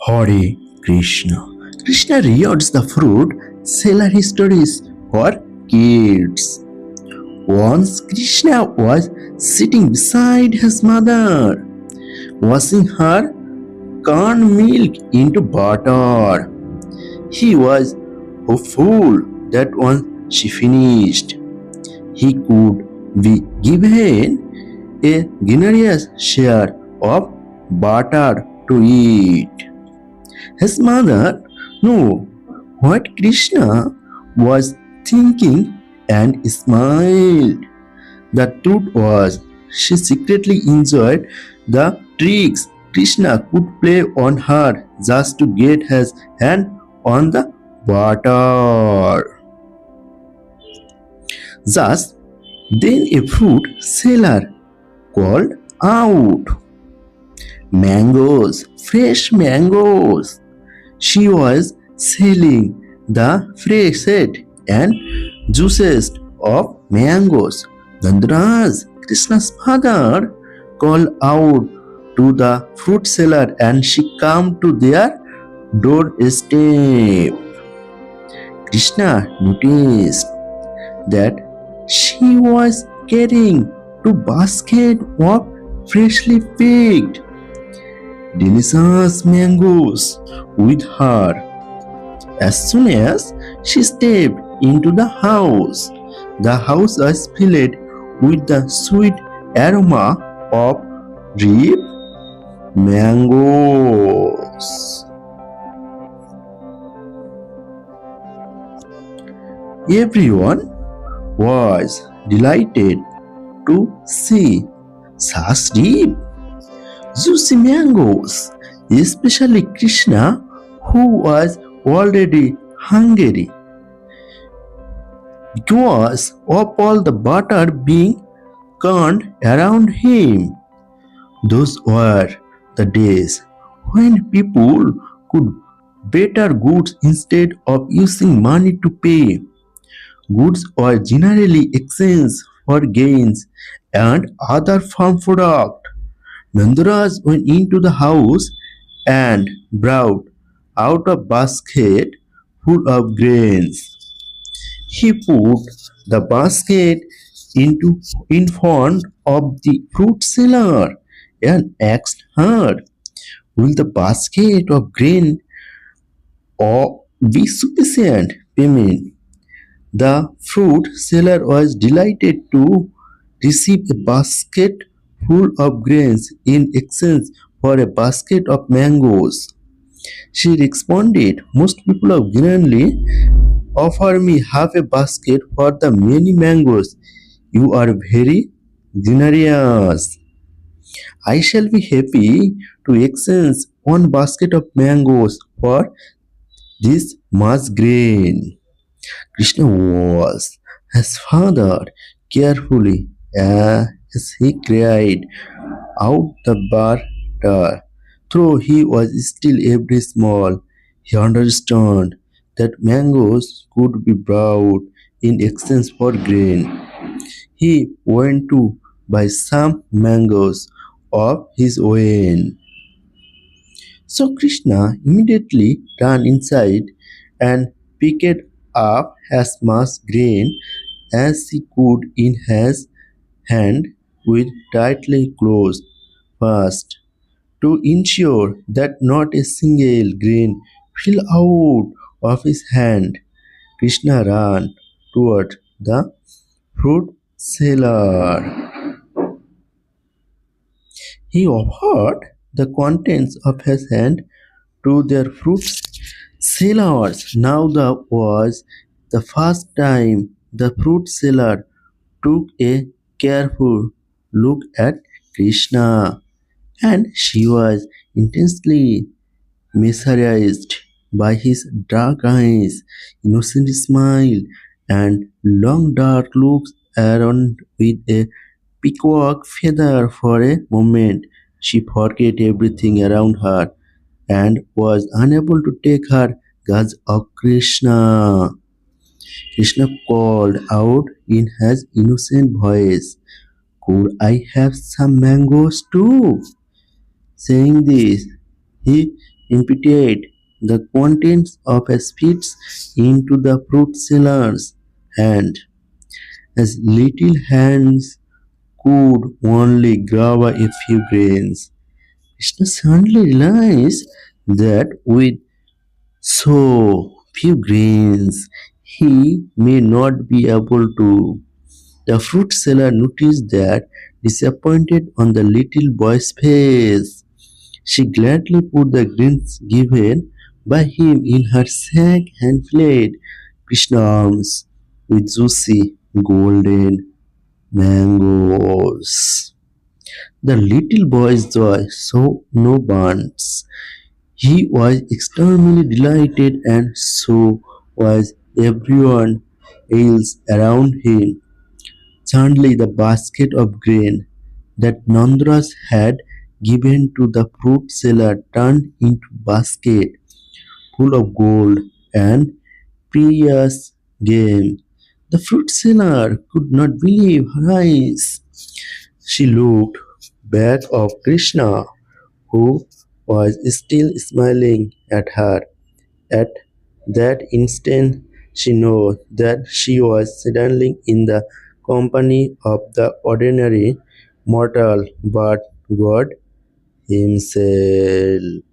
Hare Krishna. Krishna rewards the fruit seller stories for kids. Once Krishna was sitting beside his mother, washing her corn milk into butter. He was hopeful that once she finished, he could be given a generous share of butter to eat. His mother knew what Krishna was thinking and smiled. The truth was, she secretly enjoyed the tricks Krishna could play on her just to get his hand on the butter. Just then a fruit seller called out, "Mangoes, fresh mangoes!" She was selling the freshest and juiciest of mangoes. Nandraj, Krishna's father, called out to the fruit seller and she came to their doorstep. Krishna noticed that she was carrying two baskets of freshly picked, delicious mangoes with her. As soon as she stepped into the house was filled with the sweet aroma of ripe mangoes. Everyone was delighted to see such ripe, juicy mangoes, especially Krishna, who was already hungry because of all the butter being churned around him. Those were the days when people could better goods instead of using money to pay. Goods were generally exchanged for gains and other farm product. Nandaraj went into the house and brought out a basket full of grains. He put the basket in front of the fruit seller and asked her, "Will the basket of grain or be sufficient payment?" The fruit seller was delighted to receive a basket full of grains in exchange for a basket of mangoes. She responded, "Most people of Greenland offer me half a basket for the many mangoes. You are very generous. I shall be happy to exchange one basket of mangoes for this much grain." Krishna was his father carefully as he cried out the butter. Though he was still very small, he understood that mangoes could be brought in exchange for grain. He went to buy some mangoes of his own. So Krishna immediately ran inside and picked up as much grain as he could in his hand with tightly closed fast. To ensure that not a single grain fell out of his hand, Krishna ran toward the fruit seller. He offered the contents of his hand to their fruit sellers. Now that was the first time the fruit seller took a careful look at Krishna, and she was intensely mesmerized by his dark eyes, innocent smile, and long dark looks around with a peacock feather. For a moment, she forgot everything around her and was unable to take her gaze off Krishna. Krishna called out in his innocent voice, "Could I have some mangoes too?" Saying this, he emptied the contents of his feet into the fruit seller's hand. His little hands could only grab a few grains. Krishna suddenly realized that with so few grains he may not be able to. The fruit seller noticed that disappointed on the little boy's face. She gladly put the grains given by him in her sack and fled Krishna's arms with juicy golden mangoes. The little boy's joy saw no bounds. He was extremely delighted, and so was everyone else around him. Suddenly, the basket of grain that Nandras had given to the fruit seller turned into a basket full of gold and precious game. The fruit seller could not believe her eyes. She looked back of Krishna, who was still smiling at her. At that instant, she knew that she was suddenly in the company of the ordinary mortal, but God Himself.